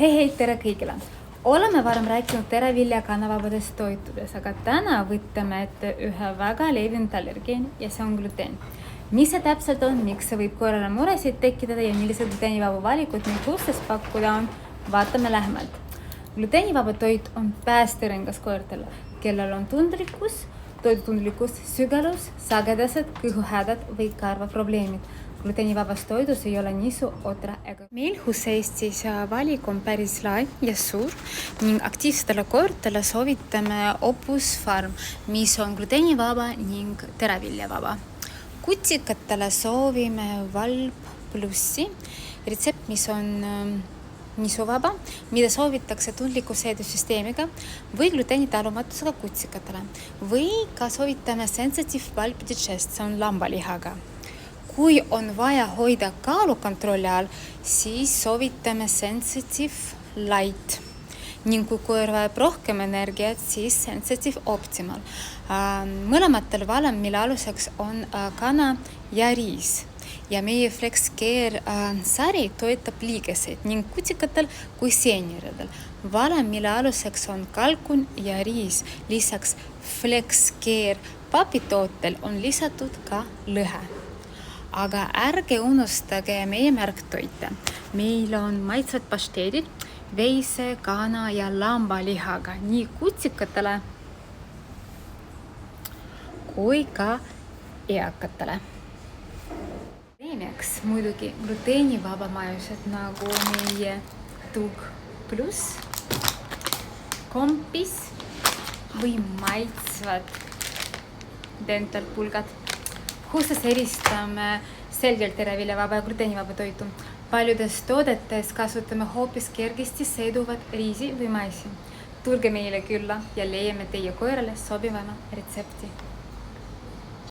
Hei, tere kõigile! Oleme varem rääkinud terevilja kanavabadest toitudes, aga täna võtame ette ühe väga levinud allergeen ja see on gluteen. Mis see täpselt on, miks see võib koerale muresid tekitada ja millised gluteenivaba valikud meil huustes pakkuda on, vaatame lähemalt. Gluteenivaba toit on päästerengas koertele, kellel on toidutundlikkus, sügelus, sagedased kõhuhädad või karvaprobleemid. Gluteenivabas toidus ei ole nisu, otra ega. Meil Eestis valik on päris lai ja suur ning aktiivsetele koertele soovitame Opus Farm, mis on gluteenivaba ning teraviljavaba. Kutsikatele soovime Valp Plussi, retsept, mis on nisuvaba, mida soovitakse tundliku seedusüsteemiga või gluteeni talumatusega kutsikatele või ka soovitame Sensitive Valp Digest, see on lambalihaga. Kui on vaja hoida kaalukontrolli all, siis soovitame Sensitive Light. Ning kui koer vajab rohkem energiat, siis Sensitive Optimal. Mõlematel valem, mille aluseks on kana ja riis. Ja meie FlexCare sari toetab liigeseid ning kutsikatel kui seeniridel. Valem, mille aluseks on kalkun ja riis. Lisaks FlexCare papitootel on lisatud ka lõhe. Aga ärge unustage meie märktoite. Meil on maitsvad pašteedid, veise, kana ja lambalihaga nii kutsikatele kui ka eakatele. Preemiaks muidugi gluteenivaba majused nagu meie Tug Plus, Kompis või maitsvad Dental pulgad. Huustes eristame selgelt tereviljavaba ja gluteenivaba toitu. Paljudes toodetes kasutame hoopis kergesti seeduvat riisi või maisi. Tulge meile külla ja leiame teie koerale sobivama retsepti.